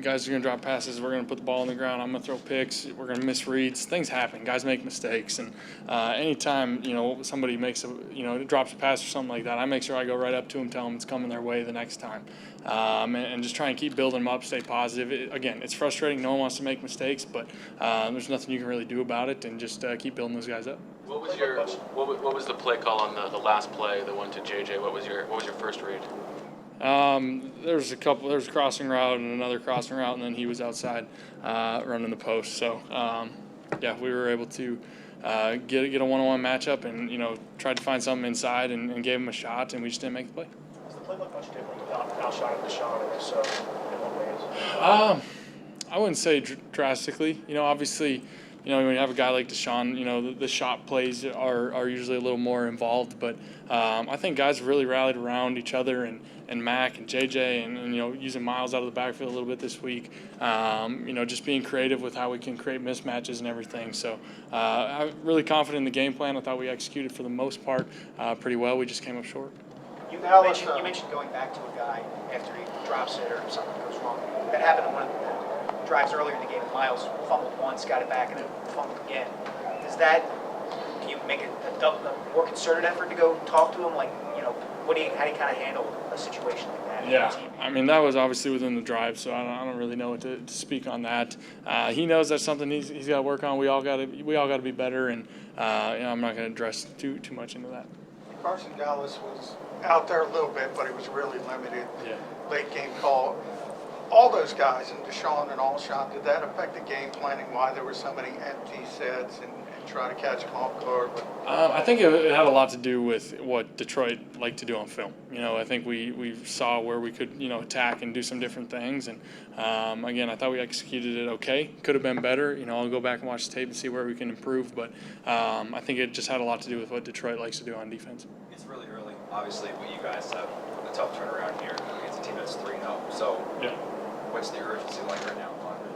Guys are going to drop passes. We're going to put the ball on the ground. I'm going to throw picks. We're going to miss reads. Things happen. Guys make mistakes. And anytime, somebody drops a pass or something like that, I make sure I go right up to them, tell them it's coming their way the next time. And just try and keep building them up, stay positive. Again, it's frustrating. No one wants to make mistakes, but there's nothing you can really do about it, and just keep building those guys up. What was the play call on the last play, the one to JJ? What was your first read? There was a crossing route and another crossing route, and then he was outside running the post. So, we were able to get a one-on-one matchup and, tried to find something inside and gave him a shot, and we just didn't make the play. Does the play look much different without outshot of Deshaun, and if so, in what ways? I wouldn't say drastically. Obviously, when you have a guy like Deshaun, the shot plays are usually a little more involved. But I think guys really rallied around each other and Mac and JJ and using Miles out of the backfield a little bit this week. Just being creative with how we can create mismatches and everything. So I'm really confident in the game plan. I thought we executed for the most part pretty well. We just came up short. You mentioned going back to a guy after he drops it or something goes wrong. That happened in one of the drives earlier in the game. Miles fumbled once, got it back, and then fumbled again. Do you make a more concerted effort to go talk to him? How do you kind of handle a situation like that? Yeah, that was obviously within the drive, so I don't really know what to speak on that. He knows that's something he's got to work on. We all got to be better, and I'm not going to address too much into that. Carson Dallas was out there a little bit, but he was really limited. Yeah. Late game call. All those guys, and Deshaun and Alshon, did that affect the game planning? Why there were so many empty sets and try to catch them off guard? I think it had a lot to do with what Detroit liked to do on film. I think we saw where we could attack and do some different things. And again, I thought we executed it okay. Could have been better. I'll go back and watch the tape and see where we can improve. But I think it just had a lot to do with what Detroit likes to do on defense. It's really early. Obviously, but you guys have a tough turnaround here against a team that's 3-0. So, what's the urgency like right now?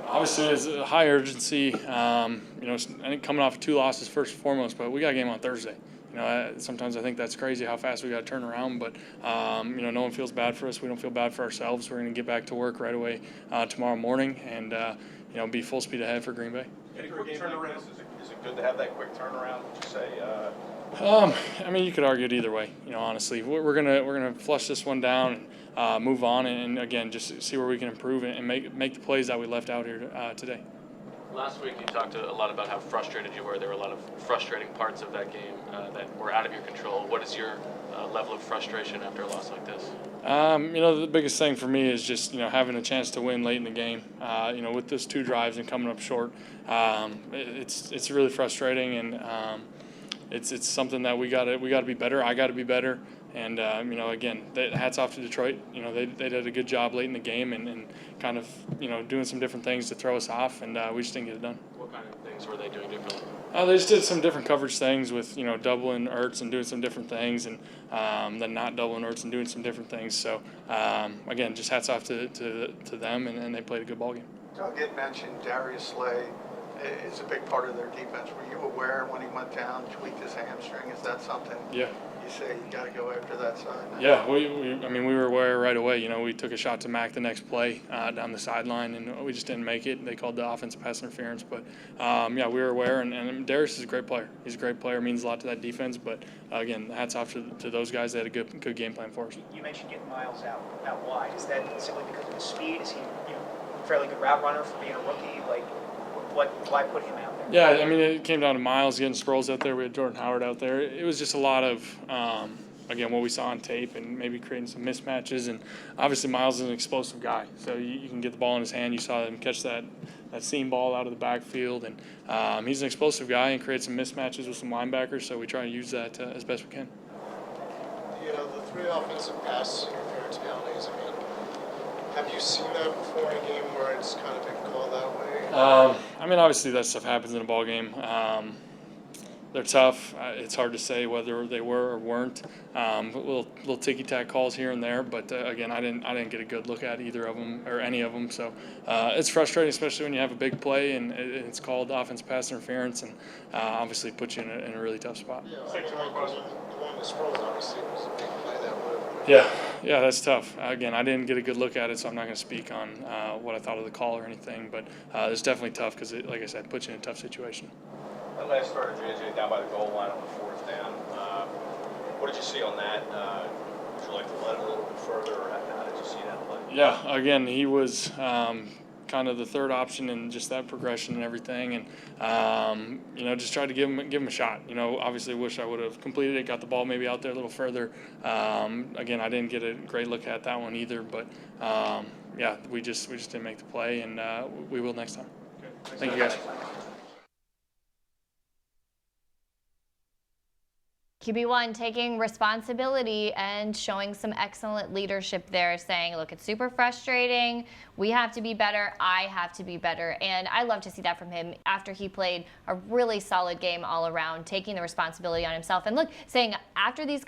Obviously, it's a high urgency. I think coming off of 2 losses first and foremost, but we got a game on Thursday. Sometimes I think that's crazy how fast we got to turn around, but no one feels bad for us. We don't feel bad for ourselves. We're going to get back to work right away tomorrow morning and be full speed ahead for Green Bay. Any quick turnaround? Is it good to have that quick turnaround? Would you say? You could argue it either way. Honestly, we're gonna flush this one down and move on, and again, just see where we can improve and make the plays that we left out here today. Last week you talked a lot about how frustrated you were. There were a lot of frustrating parts of that game that were out of your control. What is your level of frustration after a loss like this? The biggest thing for me is just, having a chance to win late in the game. With those 2 drives and coming up short, it's really frustrating, and it's something that we got to be better. I got to be better. And, again, hats off to Detroit. They did a good job late in the game and kind of, doing some different things to throw us off, and we just didn't get it done. What kind of things were they doing differently? They just did some different coverage things with, doubling Ertz and doing some different things, and then not doubling Ertz and doing some different things. So, again, just hats off to them, and they played a good ball game. Doug had mentioned Darius Slay is a big part of their defense. Were you aware when he went down, tweaked his hamstring? Is that something? Yeah. You say you got to go after that side? Yeah, we were aware right away. We took a shot to Mac the next play down the sideline, and we just didn't make it. They called the offensive pass interference. But, we were aware, and Darius is a great player. He's a great player, means a lot to that defense. But, again, hats off to those guys. They had a good game plan for us. You mentioned getting Miles out wide. Is that simply because of his speed? Is he a fairly good route runner for being a rookie? Why put him out there? Yeah, it came down to Miles getting Sproles out there. We had Jordan Howard out there. It was just a lot of, again, what we saw on tape and maybe creating some mismatches. And obviously Miles is an explosive guy, so you can get the ball in his hand. You saw him catch that seam ball out of the backfield. And he's an explosive guy and creates some mismatches with some linebackers, so we try to use that as best we can. The 3 offensive pass interference penalties, have you seen that before in a game where it's kind of been called that way? Obviously that stuff happens in a ball game. They're tough. It's hard to say whether they were or weren't. Little ticky-tack calls here and there, but again, I didn't get a good look at either of them or any of them. So it's frustrating, especially when you have a big play and it's called offensive pass interference, and obviously puts you in a really tough spot. Yeah, the one with Sproles obviously was a big play that would have. Yeah, that's tough. Again, I didn't get a good look at it, so I'm not going to speak on what I thought of the call or anything. But it's definitely tough because, like I said, puts you in a tough situation. That last start of JJ down by the goal line on the 4th down. What did you see on that? Would you like to let it a little bit further, or how did you see that play? Yeah, again, he was kind of the third option in just that progression and everything, and just tried to give him a shot. Obviously wish I would have completed it, got the ball maybe out there a little further. Again, I didn't get a great look at that one either, but we just didn't make the play, and we will next time. Okay. Thank you, guys. QB1 taking responsibility and showing some excellent leadership there, saying, look, it's super frustrating. We have to be better. I have to be better. And I love to see that from him after he played a really solid game all around, taking the responsibility on himself. And look, saying after these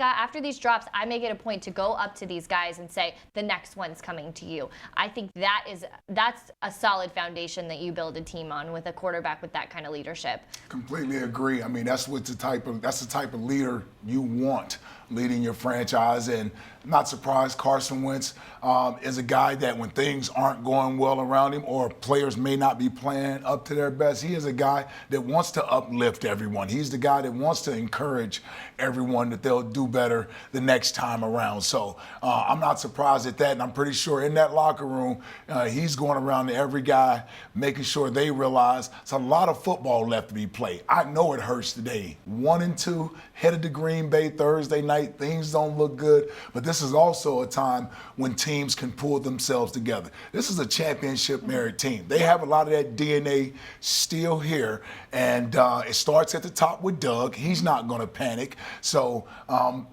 drops, I make it a point to go up to these guys and say, the next one's coming to you. I think that's a solid foundation that you build a team on with a quarterback with that kind of leadership. Completely agree. That's the type of leader you want leading your franchise. And not surprised, Carson Wentz is a guy that when things aren't going well around him or players may not be playing up to their best, he is a guy that wants to uplift everyone. He's the guy that wants to encourage everyone that they'll do better the next time around. So I'm not surprised at that, and I'm pretty sure in that locker room, he's going around to every guy, making sure they realize it's a lot of football left to be played. I know it hurts today. 1-2, headed to Green Bay Thursday night. Things don't look good, but this is also a time when teams can pull themselves together. This is a championship-married team. They have a lot of that DNA still here, and it starts at the top with Doug. He's not going to panic. So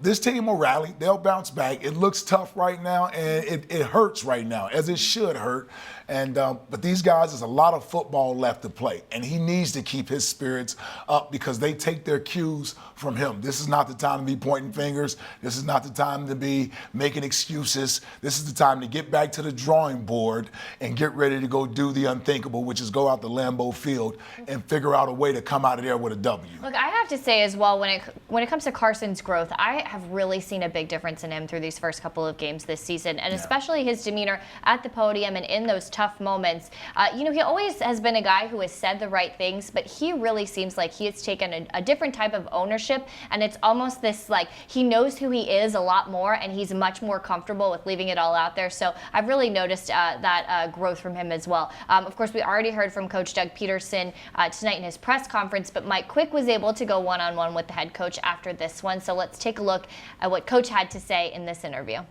this team will rally. They'll bounce back. It looks tough right now, and it hurts right now, as it should hurt. And but these guys, there's a lot of football left to play, and he needs to keep his spirits up because they take their cues from him. This is not the time to be pointing fingers. This is not the time to be making excuses. This is the time to get back to the drawing board and get ready to go do the unthinkable, which is go out to Lambeau Field and figure out a way to come out of there with a W. Look, I have to say as well, when it comes to Carson's growth, I have really seen a big difference in him through these first couple of games this season, and especially his demeanor at the podium and in those tough moments. He always has been a guy who has said the right things, but he really seems like he has taken a different type of ownership, and it's almost this like he knows who he is a lot more, and he's much more comfortable with leaving it all out there. So I've really noticed that growth from him as well. Of course, we already heard from Coach Doug Pederson tonight in his press conference, but Mike Quick was able to go one-on-one with the head coach after this one. So let's take a look at what Coach had to say in this interview.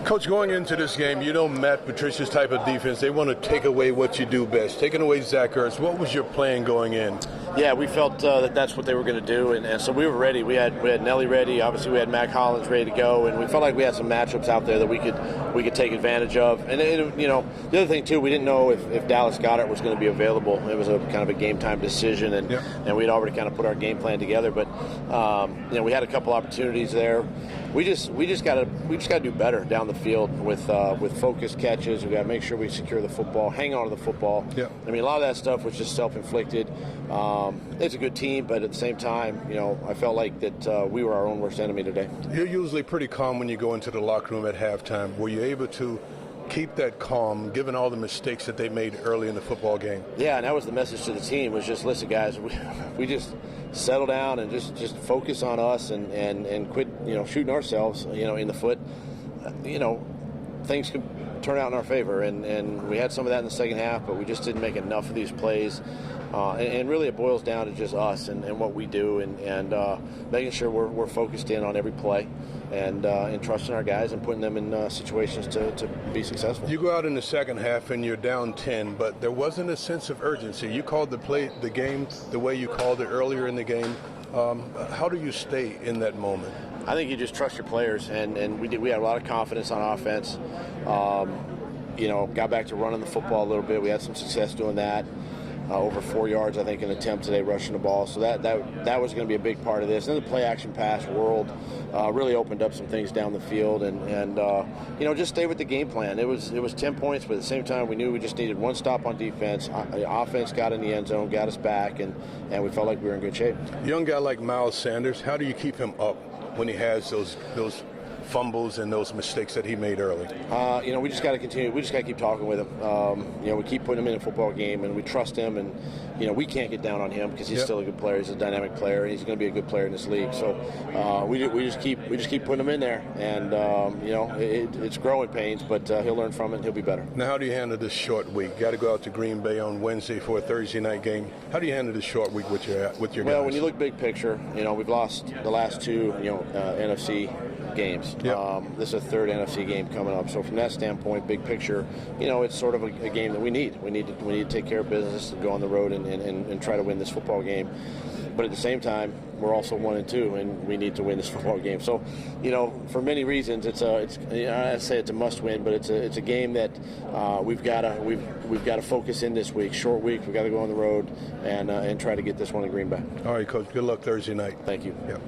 Coach, going into this game, you know Matt Patricia's type of defense, they want to take away what you do best. Taking away Zach Ertz, what was your plan going in? Yeah, we felt that that's what they were going to do, and so we were ready. We had Nelly ready. Obviously, we had Mac Hollins ready to go, and we felt like we had some matchups out there that we could take advantage of. And the other thing too, we didn't know if Dallas Goedert was going to be available. It was a kind of a game time decision, and we'd already kind of put our game plan together. But we had a couple opportunities there. We just got to do better down the field with focused catches. We got to make sure we secure the football, hang on to the football. Yeah. I mean, a lot of that stuff was just self-inflicted. It's a good team, but at the same time, I felt like that we were our own worst enemy today. You're usually pretty calm when you go into the locker room at halftime. Were you able to keep that calm, given all the mistakes that they made early in the football game? Yeah, and that was the message to the team, was just, listen, guys, we just settle down and just focus on us and quit, shooting ourselves, in the foot. Things could turn out in our favor, and we had some of that in the second half, but we just didn't make enough of these plays. And really it boils down to just us and what we do and making sure we're focused in on every play and trusting our guys and putting them in situations to be successful. You go out in the second half and you're down 10, but there wasn't a sense of urgency. You called the game the way you called it earlier in the game. How do you stay in that moment? I think you just trust your players, and we had a lot of confidence on offense. Got back to running the football a little bit. We had some success doing that. Over 4 yards, I think, in an attempt today rushing the ball. So that was going to be a big part of this. And the play action pass world really opened up some things down the field, and just stay with the game plan. It was 10 points, but at the same time, we knew we just needed one stop on defense. The offense got in the end zone, got us back, and we felt like we were in good shape. A young guy like Miles Sanders, how do you keep him up when he has those fumbles and those mistakes that he made early? We just got to continue. We just got to keep talking with him. We keep putting him in a football game, and we trust him. And we can't get down on him because he's still a good player. He's a dynamic player, and he's going to be a good player in this league. So we just keep putting him in there, and it's growing pains, but he'll learn from it. And he'll be better. Now, how do you handle this short week? Got to go out to Green Bay on Wednesday for a Thursday night game. How do you handle this short week with your guys? Well, when you look big picture, we've lost the last two NFC games. Yep. This is a third NFC game coming up. So from that standpoint, big picture, it's sort of a game that we need. We need to take care of business and go on the road and try to win this football game. But at the same time, we're also 1-2, and we need to win this football game. So, for many reasons, I say it's a must-win, but it's a game that we've got to focus in this week. Short week, we've got to go on the road and try to get this one in Green Bay. All right, Coach. Good luck Thursday night. Thank you. Yep.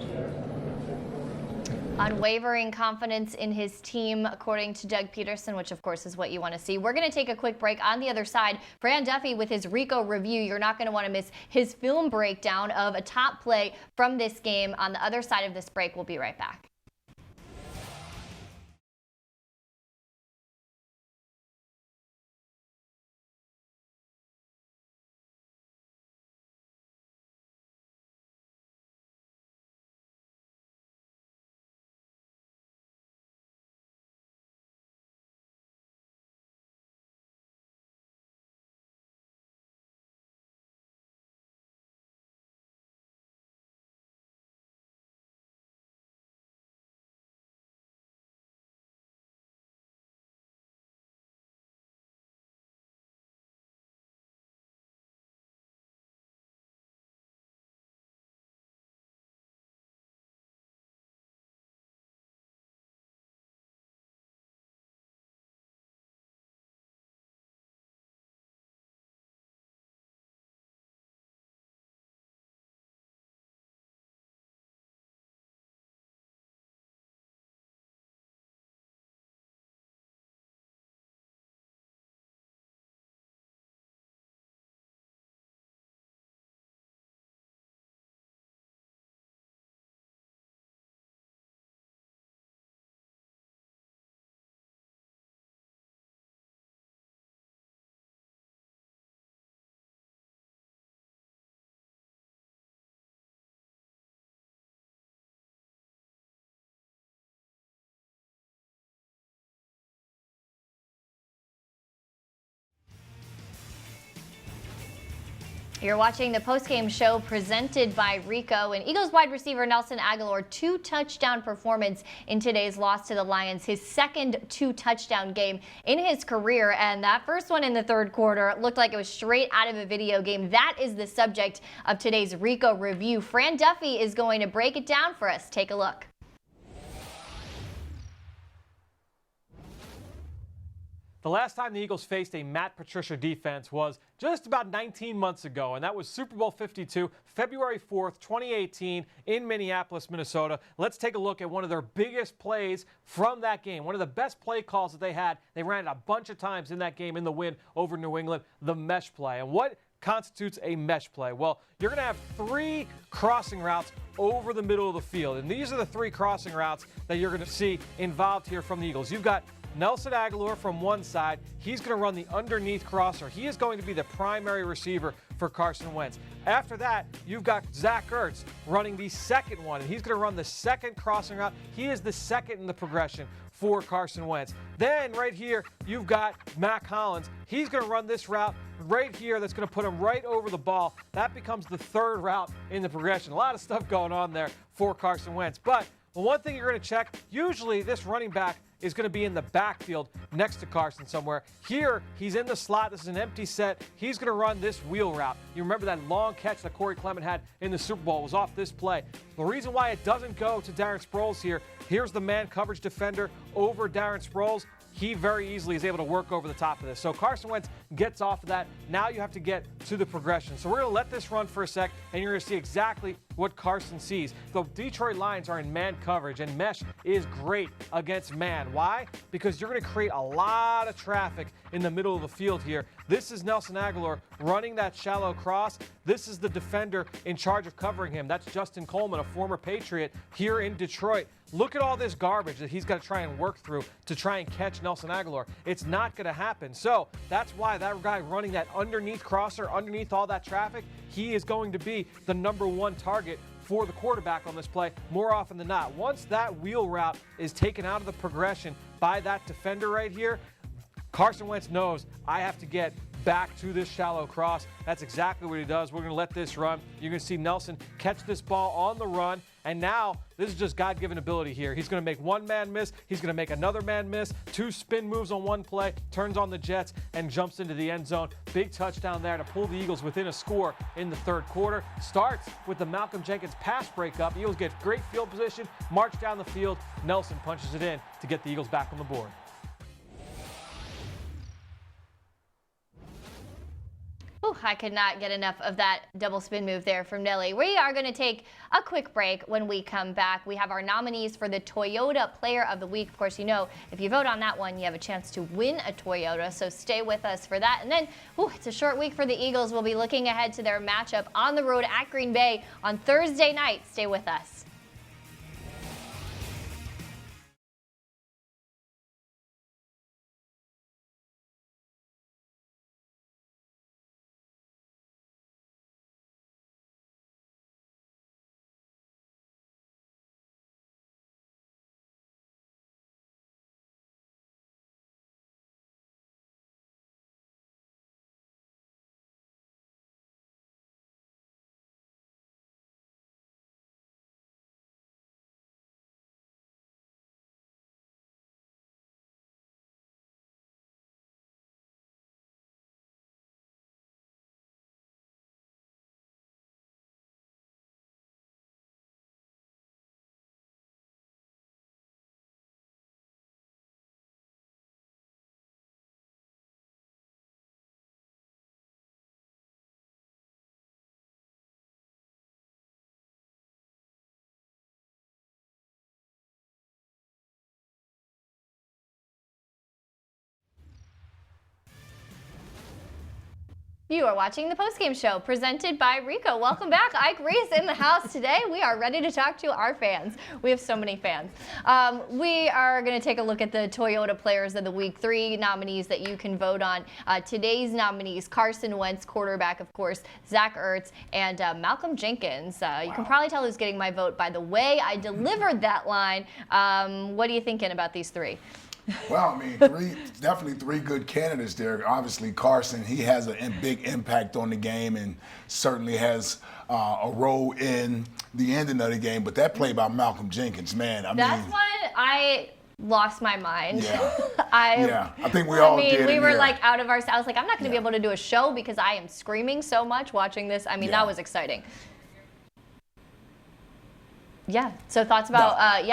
Unwavering confidence in his team, according to Doug Pederson, which of course is what you want to see. We're going to take a quick break. On the other side, Fran Duffy with his Rico review. You're not going to want to miss his film breakdown of a top play from this game. On the other side of this break, we'll be right back. You're watching the postgame show presented by Rico, and Eagles wide receiver Nelson Agholor, 2-touchdown performance in today's loss to the Lions, his second 2-touchdown game in his career, and that first one in the third quarter looked like it was straight out of a video game. That is the subject of today's Rico review. Fran Duffy is going to break it down for us. Take a look. The last time the Eagles faced a Matt Patricia defense was just about 19 months ago, and that was Super Bowl 52, February 4th, 2018 in Minneapolis, Minnesota. Let's take a look at one of their biggest plays from that game, one of the best play calls that they had. They ran it a bunch of times in that game in the win over New England, the mesh play. And what constitutes a mesh play? Well, you're going to have 3 crossing routes over the middle of the field, and these are the 3 crossing routes that you're going to see involved here from the Eagles. You've got Nelson Agholor from one side. He's going to run the underneath crosser. He is going to be the primary receiver for Carson Wentz. After that, you've got Zach Ertz running the second one, and he's going to run the second crossing route. He is the second in the progression for Carson Wentz. Then right here, you've got Mac Hollins. He's going to run this route right here that's going to put him right over the ball. That becomes the third route in the progression. A lot of stuff going on there for Carson Wentz. But one thing you're going to check, usually this running back is going to be in the backfield next to Carson somewhere. Here, he's in the slot. This is an empty set. He's going to run this wheel route. You remember that long catch that Corey Clement had in the Super Bowl was off this play. The reason why it doesn't go to Darren Sproles here, here's the man coverage defender over Darren Sproles. He very easily is able to work over the top of this. So Carson Wentz gets off of that. Now you have to get to the progression. So we're going to let this run for a sec, and you're going to see exactly what Carson sees. The Detroit Lions are in man coverage, and mesh is great against man. Why? Because you're going to create a lot of traffic in the middle of the field here. This is Nelson Agholor running that shallow cross. This is the defender in charge of covering him. That's Justin Coleman, a former Patriot here in Detroit. Look at all this garbage that he's got to try and work through to try and catch Nelson Agholor. It's not going to happen. So that's why that guy running that underneath crosser, underneath all that traffic, he is going to be the #1 target for the quarterback on this play more often than not. Once that wheel route is taken out of the progression by that defender right here, Carson Wentz knows I have to get back to this shallow cross. That's exactly what he does. We're going to let this run. You're going to see Nelson catch this ball on the run. And now, this is just God-given ability here. He's going to make one man miss. He's going to make another man miss. 2 spin moves on one play, turns on the Jets, and jumps into the end zone. Big touchdown there to pull the Eagles within a score in the third quarter. Starts with the Malcolm Jenkins pass breakup. Eagles get great field position, march down the field. Nelson punches it in to get the Eagles back on the board. Ooh, I could not get enough of that double spin move there from Nelly. We are going to take a quick break. When we come back, we have our nominees for the Toyota Player of the Week. Of course, you know, if you vote on that one, you have a chance to win a Toyota, so stay with us for that. And then, it's a short week for the Eagles. We'll be looking ahead to their matchup on the road at Green Bay on Thursday night. Stay with us. You are watching the postgame show presented by Rico. Welcome back. Ike Reese in the house today. We are ready to talk to our fans. We have so many fans. We are going to take a look at the Toyota Players of the Week. 3 nominees that you can vote on. Today's nominees, Carson Wentz, quarterback, of course, Zach Ertz, and Malcolm Jenkins. You can probably tell who's getting my vote by the way I delivered that line. What are you thinking about these 3? Well, I mean, definitely three good candidates there. Obviously, Carson, he has a big impact on the game and certainly has a role in the ending of the game. But that play by Malcolm Jenkins, man, That's when I lost my mind. Yeah. I think we all did. We were like out of our. I was like, I'm not going to be able to do a show because I am screaming so much watching this. I mean, that was exciting. Yeah. So thoughts about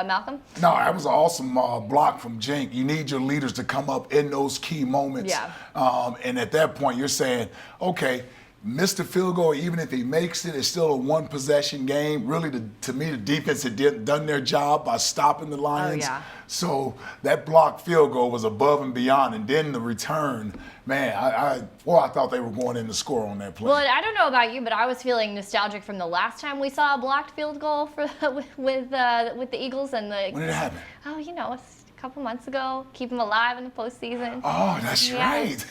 Malcolm? No, that was an awesome block from Jink. You need your leaders to come up in those key moments. Yeah. And at that point, you're saying, okay, missed the field goal, even if he makes it, it's still a one-possession game. Really, to me, the defense had done their job by stopping the Lions. Oh, yeah. So that blocked field goal was above and beyond. And then the return, man, I thought they were going in to score on that play. Well, I don't know about you, but I was feeling nostalgic from the last time we saw a blocked field goal for with the Eagles and the. When did it happen? Oh, a couple months ago. Keep them alive in the postseason. Oh, that's right.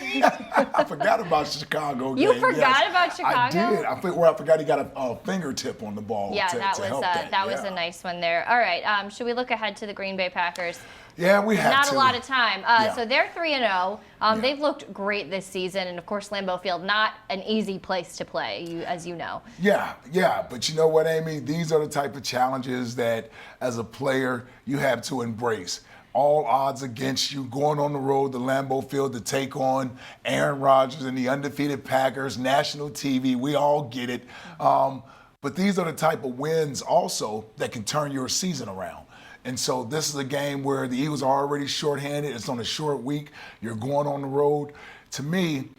I forgot about Chicago game. You forgot about Chicago? I did. I forgot he got a fingertip on the ball. Yeah, that was a nice one there. All right, should we look ahead to the Green Bay Packers? Yeah, we have Not to. a lot of time. So they're 3-0. They've looked great this season, and of course, Lambeau Field, not an easy place to play, as you know. Yeah. But you know what, Amy? These are the type of challenges that, as a player, you have to embrace. All odds against you, going on the road to Lambeau Field to take on Aaron Rodgers and the undefeated Packers, national TV. We all get it. But these are the type of wins also that can turn your season around. And so this is a game where the Eagles are already shorthanded. It's on a short week. You're going on the road. To me,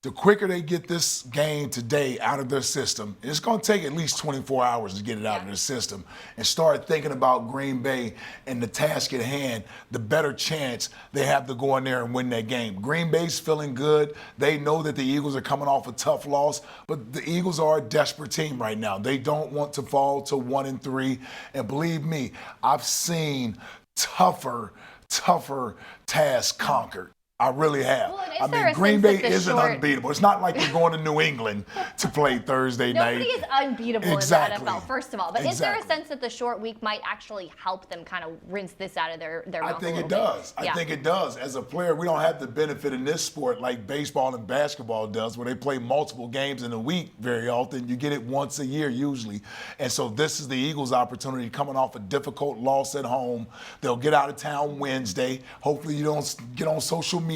the quicker they get this game today out of their system, it's going to take at least 24 hours to get it out of their system, and start thinking about Green Bay and the task at hand, the better chance they have to go in there and win that game. Green Bay's feeling good. They know that the Eagles are coming off a tough loss, but the Eagles are a desperate team right now. They don't want to fall to 1-3. And believe me, I've seen tougher tasks conquered. I really have. Well, Green Bay isn't unbeatable. It's not like we're going to New England to play Thursday night. Nobody is unbeatable in the NFL, first of all. But is there a sense that the short week might actually help them kind of rinse this out of their mouth? I think it does. I think it does. As a player, we don't have the benefit in this sport like baseball and basketball does, where they play multiple games in a week very often. You get it once a year usually. And so this is the Eagles' opportunity coming off a difficult loss at home. They'll get out of town Wednesday. Hopefully you don't get on social media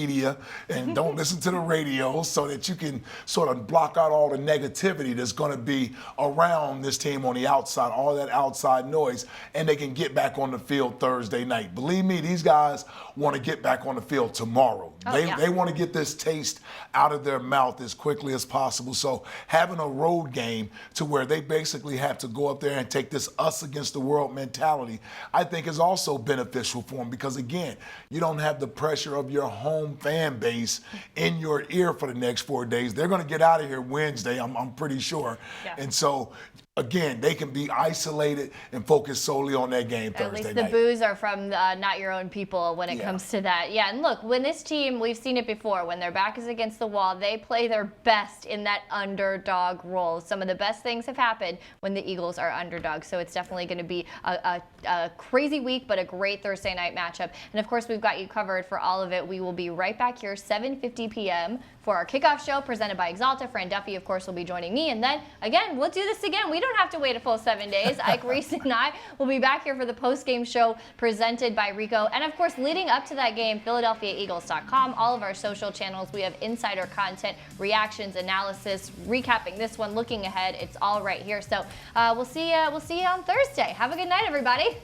and don't listen to the radio, so that you can sort of block out all the negativity that's going to be around this team on the outside, all that outside noise, and they can get back on the field Thursday night. Believe me, these guys want to get back on the field tomorrow. They want to get this taste out of their mouth as quickly as possible. So having a road game to where they basically have to go up there and take this us against the world mentality, I think is also beneficial for them, because again, you don't have the pressure of your home fan base in your ear for the next 4 days. They're going to get out of here Wednesday, I'm pretty sure. Yeah. And so again, they can be isolated and focus solely on that game Thursday night. At least the boos are from not your own people when it comes to that. Yeah, and look, when this team, we've seen it before, when their back is against the wall, they play their best in that underdog role. Some of the best things have happened when the Eagles are underdogs. So it's definitely going to be a crazy week, but a great Thursday night matchup. And of course, we've got you covered for all of it. We will be right back here 7:50 p.m. for our kickoff show presented by Exalta. Fran Duffy, of course, will be joining me. And then, again, we'll do this again. We don't have to wait a full 7 days. Ike Reese and I will be back here for the postgame show presented by Rico. And, of course, leading up to that game, PhiladelphiaEagles.com, all of our social channels. We have insider content, reactions, analysis, recapping this one, looking ahead. It's all right here. So we'll see you on Thursday. Have a good night, everybody.